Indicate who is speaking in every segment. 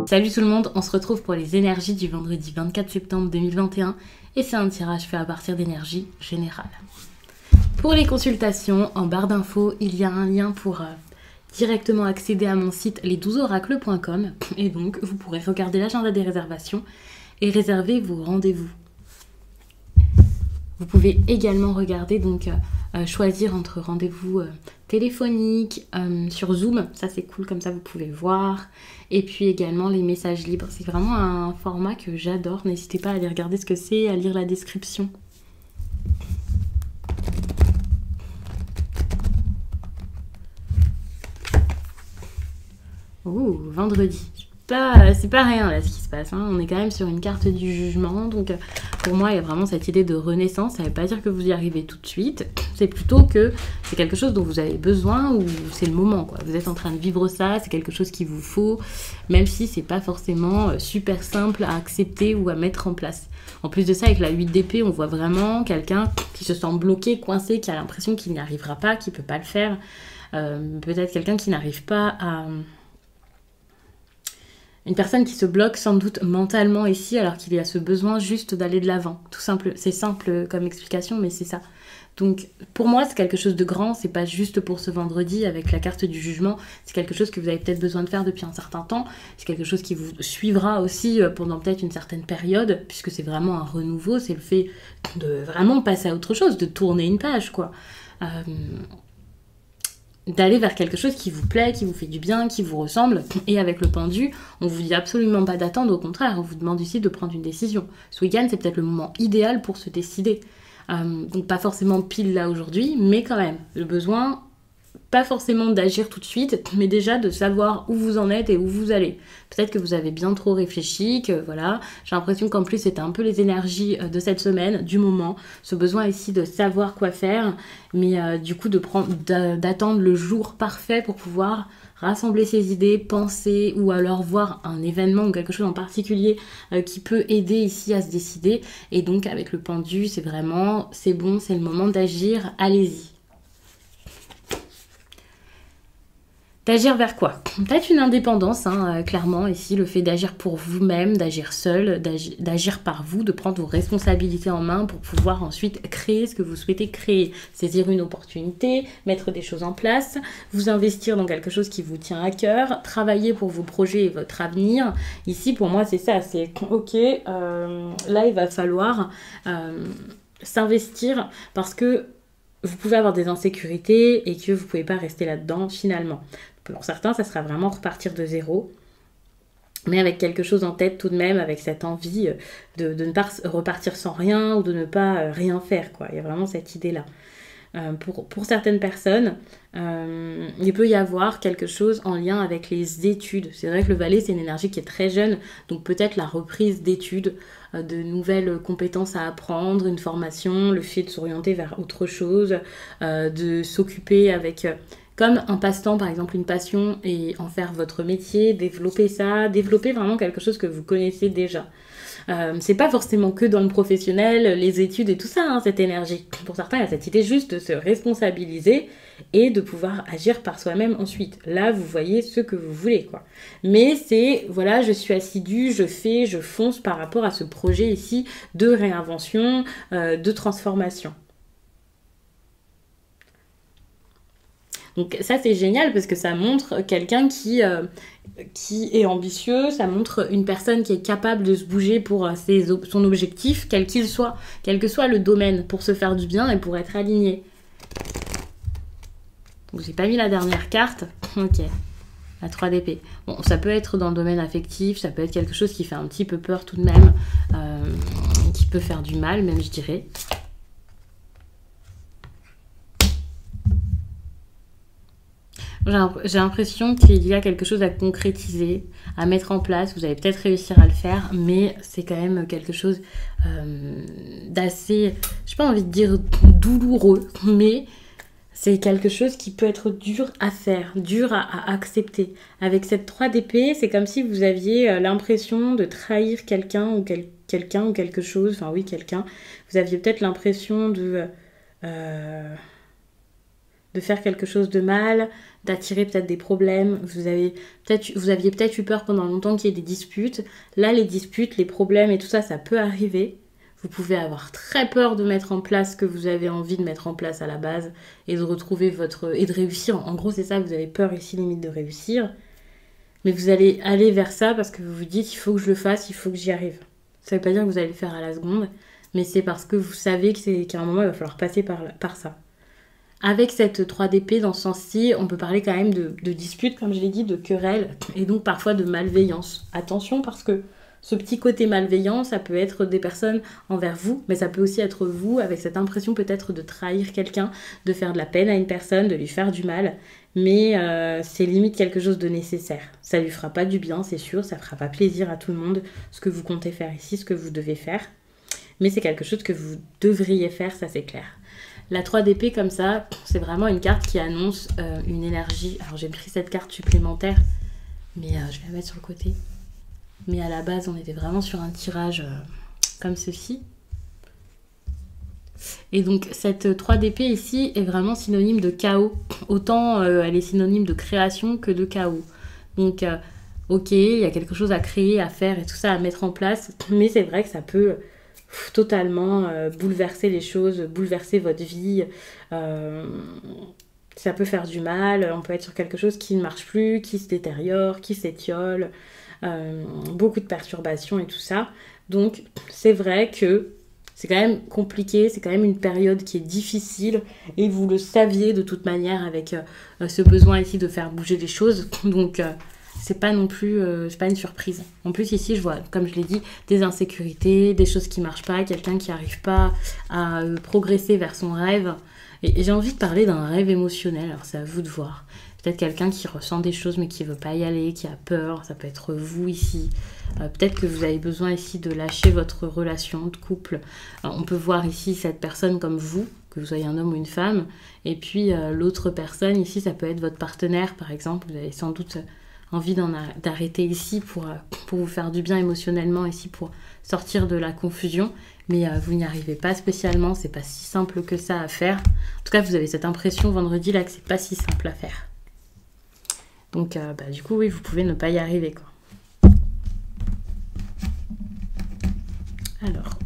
Speaker 1: Salut tout le monde, on se retrouve pour les énergies du vendredi 24 septembre 2021 et c'est un tirage fait à partir d'énergie générale. Pour les consultations, en barre d'infos, il y a un lien pour directement accéder à mon site les12oracles.com et donc vous pourrez regarder l'agenda des réservations et réserver vos rendez-vous. Vous pouvez également regarder, donc choisir entre rendez-vous téléphoniques, sur Zoom, ça c'est cool, comme ça vous pouvez voir. Et puis également les messages libres, c'est vraiment un format que j'adore. N'hésitez pas à aller regarder ce que c'est, à lire la description. Oh, vendredi. C'est pas rien là ce qui se passe, hein. On est quand même sur une carte du jugement, donc pour moi il y a vraiment cette idée de renaissance. Ça ne veut pas dire que vous y arrivez tout de suite, c'est plutôt que c'est quelque chose dont vous avez besoin ou c'est le moment, quoi. Vous êtes en train de vivre ça, c'est quelque chose qu'il vous faut, même si c'est pas forcément super simple à accepter ou à mettre en place. En plus de ça, avec la 8 d'épée, on voit vraiment quelqu'un qui se sent bloqué, coincé, qui a l'impression qu'il n'y arrivera pas, qu'il ne peut pas le faire. Peut-être quelqu'un qui n'arrive pas à... Une personne qui se bloque sans doute mentalement ici, alors qu'il y a ce besoin juste d'aller de l'avant. Tout simple, c'est simple comme explication, mais c'est ça. Donc pour moi, c'est quelque chose de grand, c'est pas juste pour ce vendredi avec la carte du jugement, c'est quelque chose que vous avez peut-être besoin de faire depuis un certain temps, c'est quelque chose qui vous suivra aussi pendant peut-être une certaine période, puisque c'est vraiment un renouveau, c'est le fait de vraiment passer à autre chose, de tourner une page, quoi. D'aller vers quelque chose qui vous plaît, qui vous fait du bien, qui vous ressemble. Et avec le pendu, on vous dit absolument pas d'attendre, au contraire, on vous demande ici de prendre une décision. Ce week-end, c'est peut-être le moment idéal pour se décider. Donc pas forcément pile là aujourd'hui, mais quand même, le besoin, pas forcément d'agir tout de suite, mais déjà de savoir où vous en êtes et où vous allez. Peut-être que vous avez bien trop réfléchi, que voilà, j'ai l'impression qu'en plus c'était un peu les énergies de cette semaine, du moment, ce besoin ici de savoir quoi faire, mais du coup d'attendre le jour parfait pour pouvoir rassembler ses idées, penser ou alors voir un événement ou quelque chose en particulier qui peut aider ici à se décider. Et donc avec le pendu, c'est vraiment, c'est bon, c'est le moment d'agir, allez-y. D'agir vers quoi? Peut-être une indépendance, hein, clairement, ici, le fait d'agir pour vous-même, d'agir seul, d'agir par vous, de prendre vos responsabilités en main pour pouvoir ensuite créer ce que vous souhaitez créer. Saisir une opportunité, mettre des choses en place, vous investir dans quelque chose qui vous tient à cœur, travailler pour vos projets et votre avenir. Ici, pour moi, c'est ça, c'est ok, là, il va falloir s'investir parce que vous pouvez avoir des insécurités et que vous ne pouvez pas rester là-dedans finalement. Pour certains, ça sera vraiment repartir de zéro, mais avec quelque chose en tête tout de même, avec cette envie de ne pas repartir sans rien ou de ne pas rien faire, quoi. Il y a vraiment cette idée-là. Pour certaines personnes, il peut y avoir quelque chose en lien avec les études. C'est vrai que le Valet, c'est une énergie qui est très jeune, donc peut-être la reprise d'études, de nouvelles compétences à apprendre, une formation, le fait de s'orienter vers autre chose, de s'occuper avec... comme un passe-temps, par exemple une passion, et en faire votre métier, développer ça, développer vraiment quelque chose que vous connaissez déjà. C'est pas forcément que dans le professionnel, les études et tout ça, hein, cette énergie. Pour certains, il y a cette idée juste de se responsabiliser et de pouvoir agir par soi-même ensuite. Là, vous voyez ce que vous voulez, quoi. Mais c'est, voilà, je suis assidue, je fais, je fonce par rapport à ce projet ici de réinvention, de transformation. Donc ça, c'est génial parce que ça montre quelqu'un qui est ambitieux, ça montre une personne qui est capable de se bouger pour son objectif, quel qu'il soit, quel que soit le domaine, pour se faire du bien et pour être aligné. Donc j'ai pas mis la dernière carte. Ok, la 3 d'épée. Bon, ça peut être dans le domaine affectif, ça peut être quelque chose qui fait un petit peu peur tout de même, qui peut faire du mal même, je dirais. J'ai l'impression qu'il y a quelque chose à concrétiser, à mettre en place. Vous allez peut-être réussir à le faire, mais c'est quand même quelque chose d'assez, j'ai pas envie de dire douloureux, mais c'est quelque chose qui peut être dur à faire, dur à accepter. Avec cette 3 d'épée, c'est comme si vous aviez l'impression de trahir quelqu'un ou quelqu'un ou quelque chose. Enfin oui, quelqu'un. Vous aviez peut-être l'impression de de faire quelque chose de mal, d'attirer peut-être des problèmes. Vous aviez peut-être eu peur pendant longtemps qu'il y ait des disputes. Là, les disputes, les problèmes et tout ça, ça peut arriver. Vous pouvez avoir très peur de mettre en place ce que vous avez envie de mettre en place à la base et de retrouver et de réussir. En gros, c'est ça, vous avez peur ici limite de réussir. Mais vous allez aller vers ça parce que vous vous dites, il faut que je le fasse, il faut que j'y arrive. Ça ne veut pas dire que vous allez le faire à la seconde, mais c'est parce que vous savez qu'à un moment, il va falloir passer par ça. Avec cette 3 d'épée, dans ce sens-ci, on peut parler quand même de disputes, comme je l'ai dit, de querelles, et donc parfois de malveillance. Attention, parce que ce petit côté malveillant, ça peut être des personnes envers vous, mais ça peut aussi être vous, avec cette impression peut-être de trahir quelqu'un, de faire de la peine à une personne, de lui faire du mal, mais c'est limite quelque chose de nécessaire. Ça lui fera pas du bien, c'est sûr, ça fera pas plaisir à tout le monde, ce que vous comptez faire ici, ce que vous devez faire, mais c'est quelque chose que vous devriez faire, ça c'est clair. La 3 d'épée comme ça, c'est vraiment une carte qui annonce une énergie. Alors j'ai pris cette carte supplémentaire, mais je vais la mettre sur le côté. Mais à la base, on était vraiment sur un tirage comme ceci. Et donc cette 3 d'épée ici est vraiment synonyme de chaos. Autant elle est synonyme de création que de chaos. Donc ok, il y a quelque chose à créer, à faire et tout ça à mettre en place, mais c'est vrai que ça peut totalement bouleverser les choses, bouleverser votre vie. Ça peut faire du mal, on peut être sur quelque chose qui ne marche plus, qui se détériore, qui s'étiole, beaucoup de perturbations et tout ça. Donc c'est vrai que c'est quand même compliqué, c'est quand même une période qui est difficile et vous le saviez de toute manière avec ce besoin ici de faire bouger les choses. Donc c'est pas non plus, c'est pas une surprise. En plus ici je vois, comme je l'ai dit, des insécurités, des choses qui marchent pas, quelqu'un qui n'arrive pas à progresser vers son rêve. Et j'ai envie de parler d'un rêve émotionnel, alors c'est à vous de voir. Peut-être quelqu'un qui ressent des choses mais qui ne veut pas y aller, qui a peur, ça peut être vous ici. Peut-être que vous avez besoin ici de lâcher votre relation de couple. On peut voir ici cette personne comme vous, que vous soyez un homme ou une femme. Et puis l'autre personne ici, ça peut être votre partenaire par exemple. Vous avez sans doute envie d'arrêter ici pour vous faire du bien émotionnellement, ici pour sortir de la confusion. Mais vous n'y arrivez pas spécialement, c'est pas si simple que ça à faire. En tout cas, vous avez cette impression vendredi là que c'est pas si simple à faire. Donc du coup, oui, vous pouvez ne pas y arriver, quoi. Alors,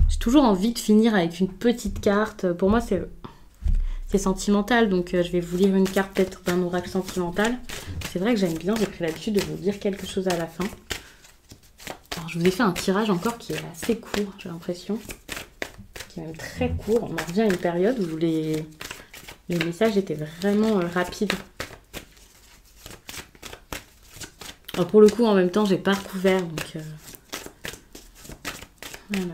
Speaker 1: j'ai toujours envie de finir avec une petite carte. Pour moi, c'est sentimental, donc je vais vous lire une carte peut-être d'un oracle sentimental. C'est vrai que j'aime bien, j'ai pris l'habitude de vous dire quelque chose à la fin. Alors, je vous ai fait un tirage encore qui est assez court, j'ai l'impression. Qui est même très court. On en revient à une période où les messages étaient vraiment rapides. Alors pour le coup, en même temps, j'ai pas recouvert, donc alors.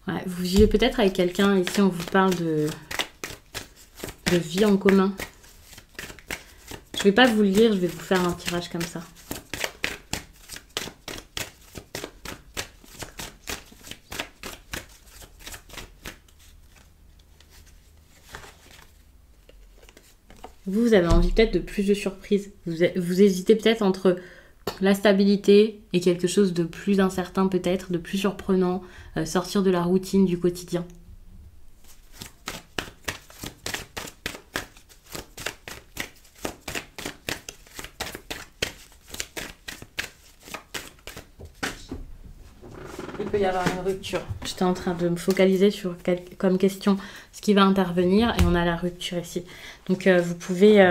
Speaker 1: Ouais, vous vivez peut-être avec quelqu'un, ici on vous parle de vie en commun. Je vais pas vous le lire, je vais vous faire un tirage comme ça. Vous avez envie peut-être de plus de surprises. Vous hésitez peut-être entre la stabilité et quelque chose de plus incertain peut-être, de plus surprenant, sortir de la routine du quotidien. Il peut y avoir une rupture. J'étais en train de me focaliser sur comme question ce qui va intervenir et on a la rupture ici. Donc vous pouvez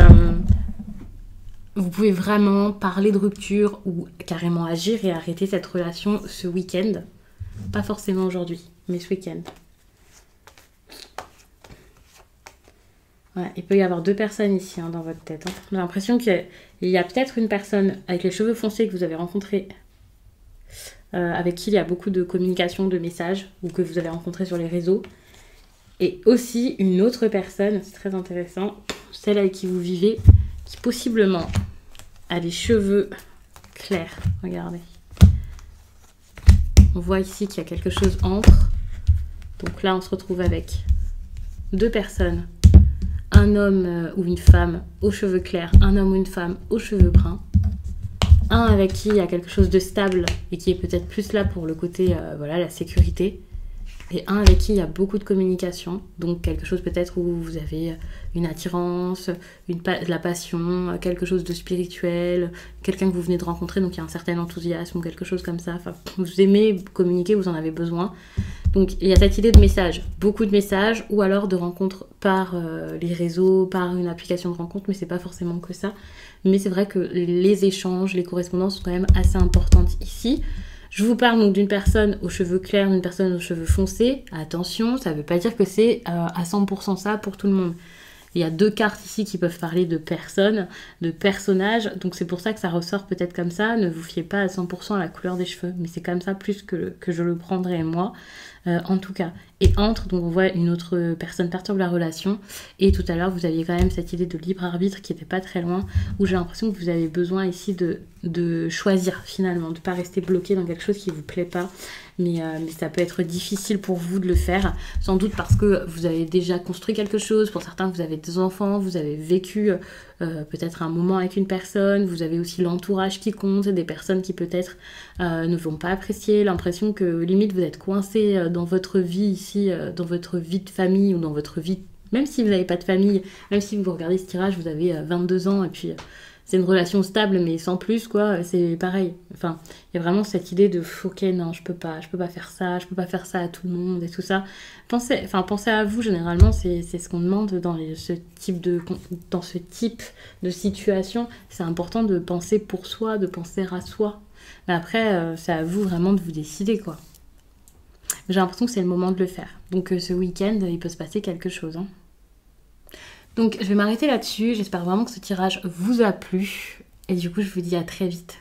Speaker 1: vraiment parler de rupture ou carrément agir et arrêter cette relation ce week-end. Pas forcément aujourd'hui, mais ce week-end. Ouais, il peut y avoir deux personnes ici dans votre tête. J'ai l'impression qu'il y a peut-être une personne avec les cheveux foncés que vous avez rencontré, avec qui il y a beaucoup de communication, de messages, ou que vous avez rencontré sur les réseaux. Et aussi une autre personne, c'est très intéressant, celle avec qui vous vivez, qui possiblement a les cheveux clairs. Regardez. On voit ici qu'il y a quelque chose entre. Donc là, on se retrouve avec deux personnes un homme ou une femme aux cheveux clairs, un homme ou une femme aux cheveux bruns, un avec qui il y a quelque chose de stable et qui est peut-être plus là pour le côté, voilà, la sécurité, et un avec qui il y a beaucoup de communication, donc quelque chose peut-être où vous avez une attirance, de la passion, quelque chose de spirituel, quelqu'un que vous venez de rencontrer, donc il y a un certain enthousiasme ou quelque chose comme ça, enfin, vous aimez communiquer, vous en avez besoin. Donc il y a cette idée de message, beaucoup de messages, ou alors de rencontres par les réseaux, par une application de rencontre, mais c'est pas forcément que ça. Mais c'est vrai que les échanges, les correspondances sont quand même assez importantes ici. Je vous parle donc d'une personne aux cheveux clairs, d'une personne aux cheveux foncés. Attention, ça ne veut pas dire que c'est à 100% ça pour tout le monde. Il y a 2 cartes ici qui peuvent parler de personnes, de personnages, donc c'est pour ça que ça ressort peut-être comme ça. Ne vous fiez pas à 100% à la couleur des cheveux, mais c'est comme ça plus que je le prendrais moi, en tout cas. Et entre, donc on voit une autre personne perturbe la relation, et tout à l'heure vous aviez quand même cette idée de libre arbitre qui n'était pas très loin, où j'ai l'impression que vous avez besoin ici de choisir finalement, de ne pas rester bloqué dans quelque chose qui ne vous plaît pas. Mais ça peut être difficile pour vous de le faire, sans doute parce que vous avez déjà construit quelque chose. Pour certains, vous avez des enfants, vous avez vécu peut-être un moment avec une personne, vous avez aussi l'entourage qui compte, des personnes qui peut-être ne vont pas apprécier, l'impression que limite vous êtes coincé dans votre vie ici, dans votre vie de famille ou dans votre vie, même si vous n'avez pas de famille, même si vous regardez ce tirage, vous avez 22 ans et puis... c'est une relation stable, mais sans plus, quoi, c'est pareil. Enfin, il y a vraiment cette idée de « ok, non, je peux pas faire ça, je peux pas faire ça à tout le monde et tout ça ». Pensez à vous, généralement, c'est ce qu'on demande dans ce type de situation. C'est important de penser pour soi, de penser à soi. Mais après, c'est à vous vraiment de vous décider, quoi. J'ai l'impression que c'est le moment de le faire. Donc ce week-end, il peut se passer quelque chose, hein. Donc je vais m'arrêter là-dessus, j'espère vraiment que ce tirage vous a plu et du coup je vous dis à très vite.